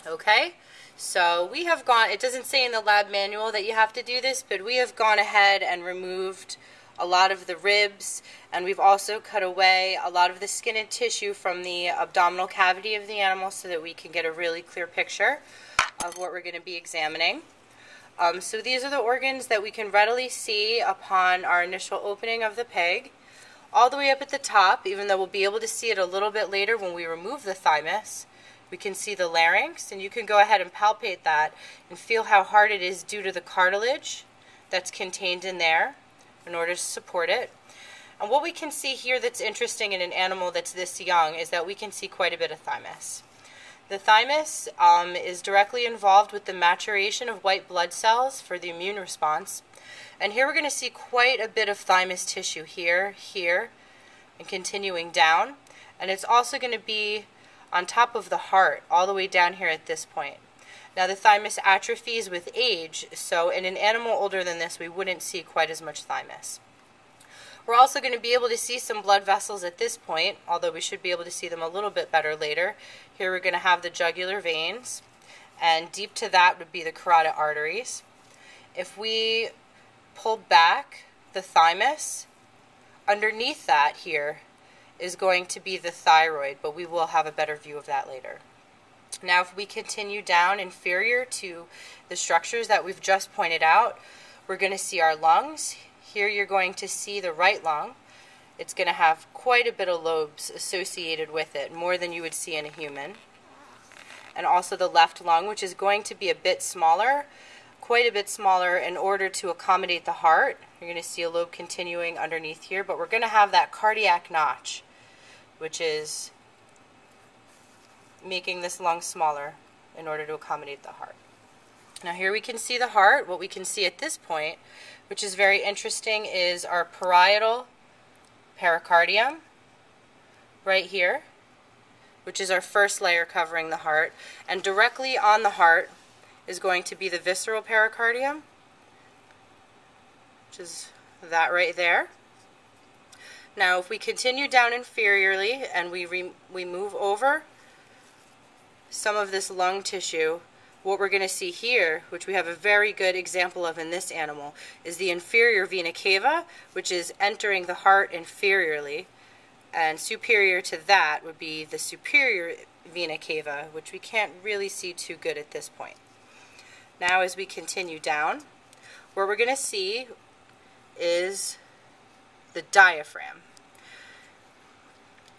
Okay, so we have gone, it doesn't say in the lab manual that you have to do this, but we have gone ahead and removed a lot of the ribs, and we've also cut away a lot of the skin and tissue from the abdominal cavity of the animal so that we can get a really clear picture of what we're going to be examining. So these are the organs that we can readily see upon our initial opening of the pig. All the way up at the top, even though we'll be able to see it a little bit later when we remove the thymus, we can see the larynx, and you can go ahead and palpate that and feel how hard it is due to the cartilage that's contained in there in order to support it. And what we can see here that's interesting in an animal that's this young is that we can see quite a bit of thymus. The thymus is directly involved with the maturation of white blood cells for the immune response. And here we're going to see quite a bit of thymus tissue here, here, and continuing down. And it's also going to be on top of the heart, all the way down here at this point. Now the thymus atrophies with age, so in an animal older than this, we wouldn't see quite as much thymus. We're also going to be able to see some blood vessels at this point, although we should be able to see them a little bit better later. Here we're going to have the jugular veins, and deep to that would be the carotid arteries. If we pull back the thymus, underneath that here is going to be the thyroid, but we will have a better view of that later. Now if we continue down inferior to the structures that we've just pointed out, we're going to see our lungs. Here you're going to see the right lung. It's going to have quite a bit of lobes associated with it, more than you would see in a human. And also the left lung, which is going to be a bit smaller, quite a bit smaller in order to accommodate the heart. You're going to see a lobe continuing underneath here, but we're going to have that cardiac notch, which is making this lung smaller in order to accommodate the heart. Now here we can see the heart. What we can see at this point, which is very interesting, is our parietal pericardium right here, which is our first layer covering the heart. And directly on the heart is going to be the visceral pericardium, which is that right there. Now if we continue down inferiorly and we move over some of this lung tissue, what we're going to see here, which we have a very good example of in this animal, is the inferior vena cava, which is entering the heart inferiorly, and superior to that would be the superior vena cava, which we can't really see too good at this point. Now as we continue down, what we're going to see is the diaphragm.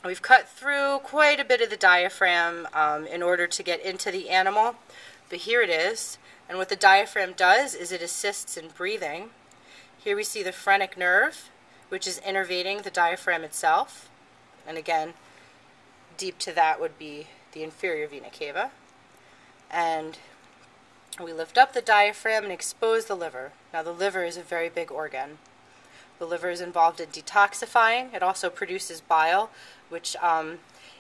We've cut through quite a bit of the diaphragm in order to get into the animal, but here it is. And what the diaphragm does is it assists in breathing. Here we see the phrenic nerve, which is innervating the diaphragm itself. And again, deep to that would be the inferior vena cava. And we lift up the diaphragm and expose the liver. Now the liver is a very big organ. The liver is involved in detoxifying. It also produces bile, which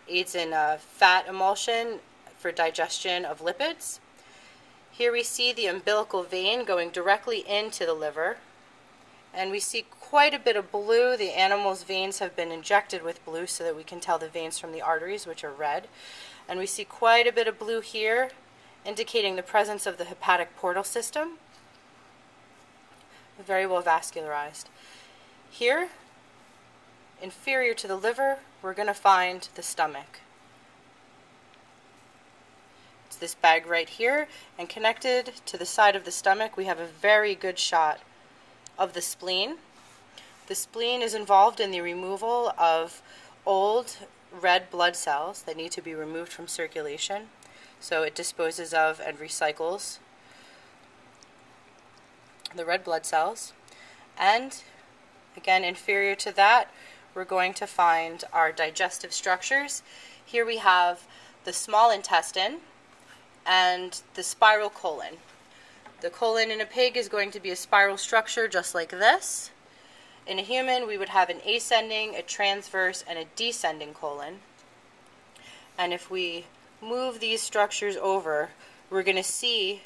aids in fat emulsion for digestion of lipids. Here we see the umbilical vein going directly into the liver, and we see quite a bit of blue. The animal's veins have been injected with blue so that we can tell the veins from the arteries, which are red. And we see quite a bit of blue here, indicating the presence of the hepatic portal system. Very well vascularized. Here, inferior to the liver, we're going to find the stomach. It's this bag right here, and connected to the side of the stomach we have a very good shot of the spleen. The spleen is involved in the removal of old red blood cells that need to be removed from circulation. So it disposes of and recycles the red blood cells. And again, inferior to that, we're going to find our digestive structures. Here we have the small intestine and the spiral colon. The colon in a pig is going to be a spiral structure just like this. In a human, we would have an ascending, a transverse, and a descending colon. And if we move these structures over, we're going to see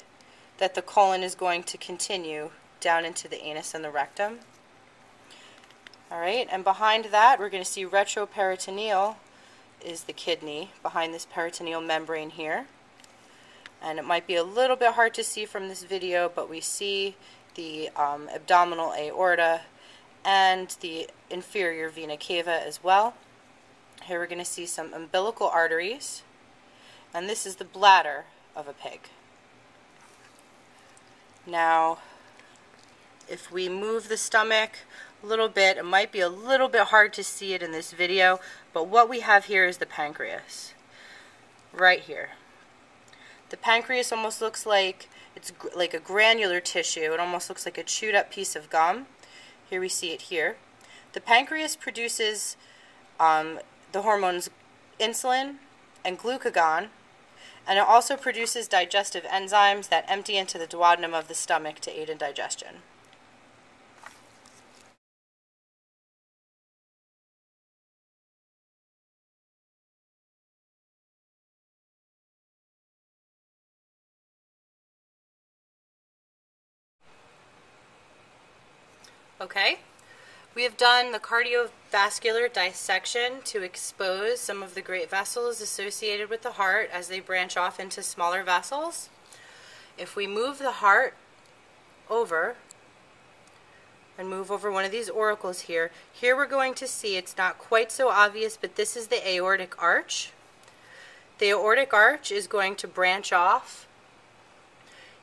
that the colon is going to continue down into the anus and the rectum. Alright, and behind that we're going to see retroperitoneal is the kidney, behind this peritoneal membrane here. And it might be a little bit hard to see from this video, but we see the abdominal aorta and the inferior vena cava as well. Here we're going to see some umbilical arteries, and this is the bladder of a pig. Now, if we move the stomach a little bit, it might be a little bit hard to see it in this video, but what we have here is the pancreas, right here. The pancreas almost looks like it's like a granular tissue. It almost looks like a chewed up piece of gum. Here we see it here. The pancreas produces the hormones insulin and glucagon, and it also produces digestive enzymes that empty into the duodenum of the stomach to aid in digestion. Okay, we have done the cardiovascular dissection to expose some of the great vessels associated with the heart as they branch off into smaller vessels. If we move the heart over and move over one of these auricles here, we're going to see, it's not quite so obvious, but this is the aortic arch. The aortic arch is going to branch off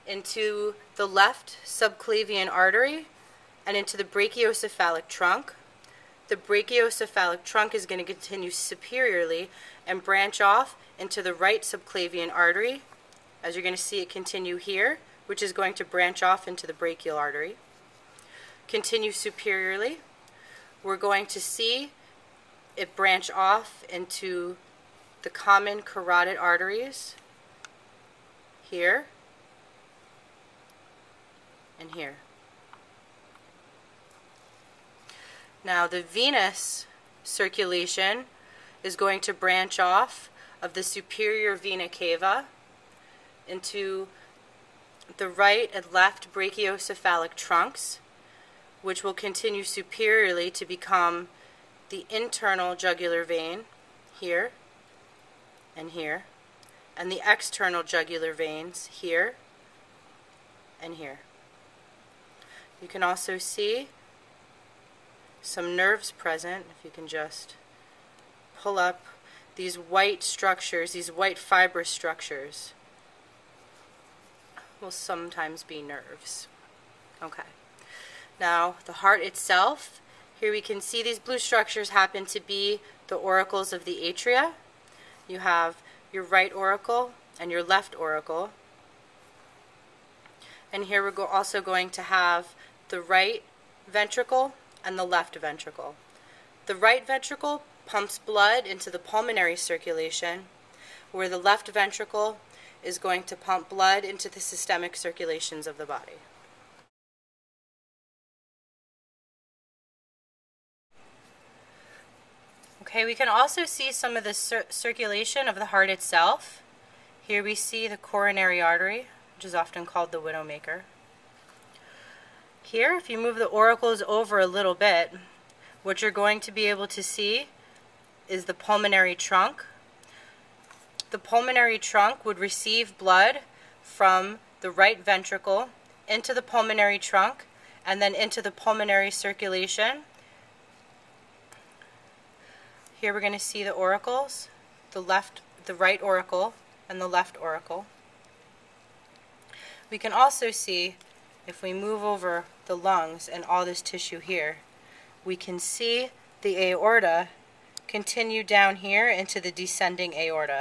into the left subclavian artery and into the brachiocephalic trunk. The brachiocephalic trunk is going to continue superiorly and branch off into the right subclavian artery, as you're going to see it continue here, which is going to branch off into the brachial artery. Continue superiorly, we're going to see it branch off into the common carotid arteries here and here. Now the venous circulation is going to branch off of the superior vena cava into the right and left brachiocephalic trunks, which will continue superiorly to become the internal jugular vein here and here, and the external jugular veins here and here. You can also see some nerves present. If you can just pull up these white structures, these white fibrous structures will sometimes be nerves. Okay. Now the heart itself, here we can see these blue structures happen to be the auricles of the atria. You have your right auricle and your left auricle. And here we're also going to have the right ventricle and the left ventricle. The right ventricle pumps blood into the pulmonary circulation, where the left ventricle is going to pump blood into the systemic circulations of the body. Okay, we can also see some of the circulation of the heart itself. Here we see the coronary artery, which is often called the widowmaker. Here, if you move the auricles over a little bit, what you're going to be able to see is the pulmonary trunk. The pulmonary trunk would receive blood from the right ventricle into the pulmonary trunk and then into the pulmonary circulation. Here we're going to see the auricles, the right auricle and the left auricle. We can also see, if we move over the lungs and all this tissue here, we can see the aorta continue down here into the descending aorta.